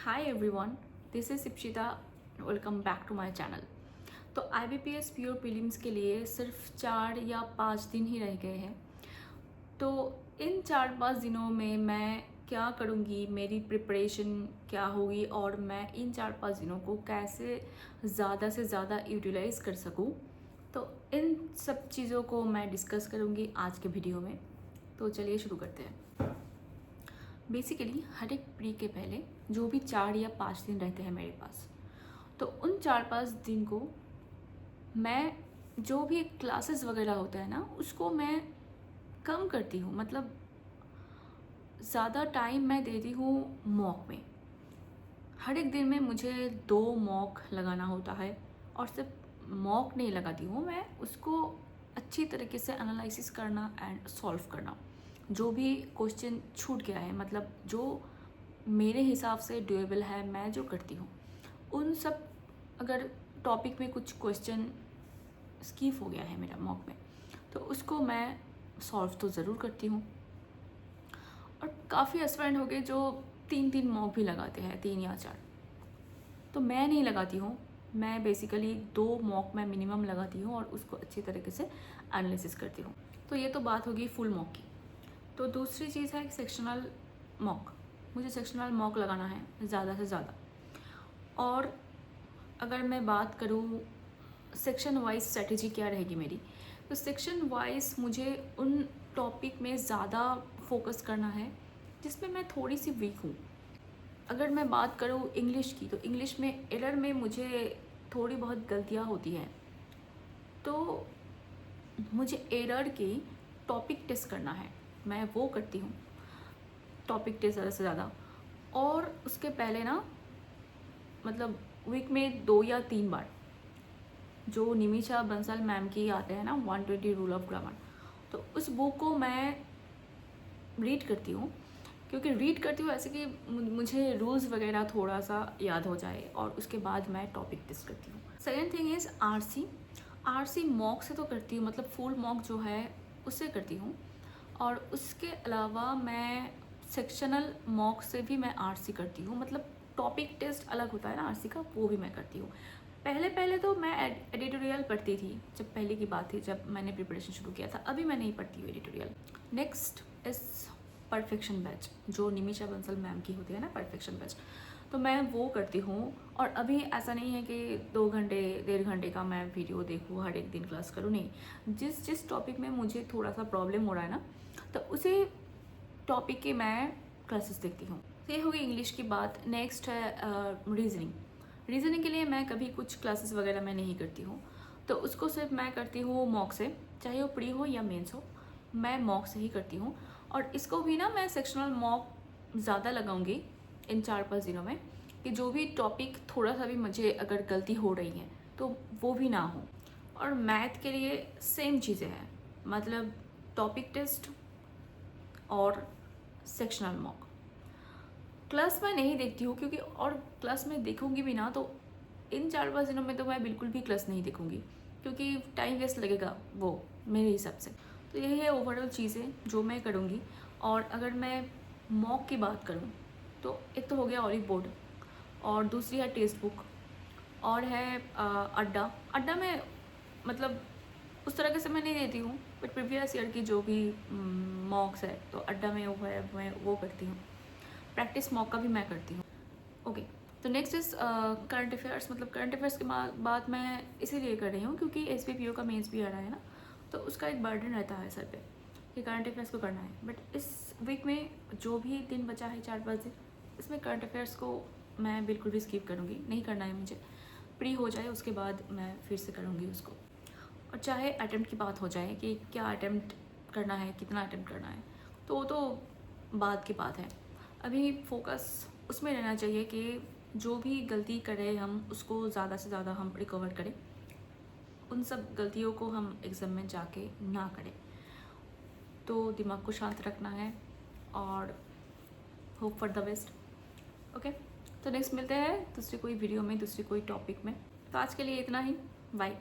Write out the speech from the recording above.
Hi everyone, this is Ipshita. Welcome back to my channel. तो IBPS pure prelims के लिए सिर्फ 4 या 5 दिन ही रह गए हैं। तो इन 4-5 दिनों में मैं क्या करूँगी, मेरी प्रिपरेशन क्या होगी और मैं इन 4-5 दिनों को कैसे ज़्यादा से ज़्यादा यूटिलाइज़ कर सकूँ, तो इन सब चीज़ों को मैं डिस्कस करूँगी आज के वीडियो में। तो चलिए शुरू करते हैं। बेसिकली हर एक प्री के पहले जो भी 4 या 5 दिन रहते हैं मेरे पास, तो उन 4-5 दिन को मैं जो भी क्लासेस वगैरह होता है ना, उसको मैं कम करती हूँ। मतलब ज़्यादा टाइम मैं देती हूँ मॉक में। हर एक दिन में मुझे 2 मॉक लगाना होता है और सिर्फ मॉक नहीं लगाती हूँ, मैं उसको अच्छी तरीके से एनालिसिस करना एंड सॉल्व करना। जो भी क्वेश्चन छूट गया है, मतलब जो मेरे हिसाब से डुएबल है, मैं जो करती हूँ उन सब, अगर टॉपिक में कुछ क्वेश्चन स्किप हो गया है मेरा मॉक में, तो उसको मैं सॉल्व तो ज़रूर करती हूँ। और काफ़ी एस्पिरेंट हो गए जो 3-3 मॉक भी लगाते हैं, 3 या 4। तो मैं नहीं लगाती हूँ। मैं बेसिकली 2 मॉक मैं मिनिमम लगाती हूँ और उसको अच्छी तरीके से एनालिसिस करती हूँ। तो ये तो बात होगी फुल मॉक की। तो दूसरी चीज़ है सेक्शनल मॉक। मुझे सेक्शनल मॉक लगाना है ज़्यादा से ज़्यादा। और अगर मैं बात करूँ सेक्शन वाइज स्ट्रेटेजी क्या रहेगी मेरी, तो सेक्शन वाइज मुझे उन टॉपिक में ज़्यादा फोकस करना है जिसमें मैं थोड़ी सी वीक हूँ। अगर मैं बात करूँ इंग्लिश की, तो इंग्लिश में एरर में मुझे थोड़ी बहुत गलतियाँ होती हैं, तो मुझे एरर की टॉपिक टेस्ट करना है, मैं वो करती हूँ टॉपिक टेस्ट ज़्यादा से ज़्यादा। और उसके पहले ना, मतलब वीक में 2 या 3 बार जो निमिषा बंसल मैम की आते हैं ना 120 रूल ऑफ ग्रामर, तो उस बुक को मैं रीड करती हूँ। क्योंकि रीड करती हूँ ऐसे कि मुझे रूल्स वगैरह थोड़ा सा याद हो जाए, और उसके बाद मैं टॉपिक टेस्ट करती हूँ। Second thing is RC mock से तो करती हूँ, मतलब फुल मॉक जो है उससे करती हूँ। और उसके अलावा मैं सेक्शनल मॉक से भी मैं आरसी करती हूँ। मतलब टॉपिक टेस्ट अलग होता है ना आरसी का, वो भी मैं करती हूँ। पहले पहले तो मैं एडिटोरियल पढ़ती थी, जब पहले की बात थी, जब मैंने प्रिपरेशन शुरू किया था। अभी मैं नहीं पढ़ती हूँ editorial. Next is perfection batch, जो निमिषा बंसल मैम की होती है ना, परफेक्शन बैच, तो मैं वो करती हूँ। और अभी ऐसा नहीं है कि 2 घंटे 1.5 घंटे का मैं वीडियो देखूँ, हर एक दिन क्लास करूँ, नहीं। जिस टॉपिक में मुझे थोड़ा सा प्रॉब्लम हो रहा है ना, तो उसी टॉपिक की मैं क्लासेस देखती हूँ। ये होगी इंग्लिश की बात। नेक्स्ट है रीजनिंग के लिए मैं कभी कुछ क्लासेस वगैरह मैं नहीं करती हूँ, तो उसको सिर्फ मैं करती हूँ मॉक से, चाहे वो प्री हो या मेंस हो, मैं मॉक से ही करती हूँ। और इसको भी ना मैं सेक्शनल मॉक ज़्यादा लगाऊंगी इन 4-5 दिनों में, कि जो भी टॉपिक थोड़ा सा भी मुझे अगर गलती हो रही है तो वो भी ना हो। और मैथ के लिए सेम चीज़ें हैं, मतलब टॉपिक टेस्ट और सेक्शनल मॉक। क्लास में नहीं देखती हूँ, क्योंकि और क्लास में देखूँगी भी ना, तो इन 4-5 दिनों में तो मैं बिल्कुल भी क्लास नहीं देखूँगी, क्योंकि टाइम वेस्ट लगेगा वो मेरे हिसाब से। तो यही है ओवरऑल चीज़ें जो मैं करूँगी। और अगर मैं मॉक की बात करूँ, तो एक तो हो गया ऑलिव बोर्ड, और दूसरी है टेक्स्ट बुक, और है अड्डा में, मतलब उस तरह से मैं नहीं देती हूँ, बट प्रीवियस ईयर की जो भी मॉक्स है, तो अड्डा में वो है, मैं वो करती हूँ। प्रैक्टिस मॉक का भी मैं करती हूँ। ओके, तो नेक्स्ट इज़ करंट अफेयर्स। मतलब करंट अफेयर्स की बात मैं इसीलिए कर रही हूँ क्योंकि SBPO का मेंस भी आ रहा है ना, तो उसका एक बर्डन रहता है सर पे कि करंट अफेयर्स को करना है। बट इस वीक में जो भी दिन बचा है, 4-5 दिन, इसमें करंट अफेयर्स को मैं बिल्कुल भी स्किप करूँगी, नहीं करना है मुझे। प्री हो जाए उसके बाद मैं फिर से करूँगी उसको। और चाहे अटैम्प्ट की बात हो जाए कि क्या अटैम्प्ट करना है, कितना अटैम्प्ट करना है, तो वो तो बाद की बात है। अभी फोकस उसमें रहना चाहिए कि जो भी गलती करें हम उसको ज़्यादा से ज़्यादा हम रिकवर करें, उन सब गलतियों को हम एग्ज़ाम में जाके ना करें। तो दिमाग को शांत रखना है और hope for the best. Okay, तो नेक्स्ट मिलते हैं दूसरी कोई वीडियो में, दूसरी कोई टॉपिक में। तो आज के लिए इतना ही, बाय।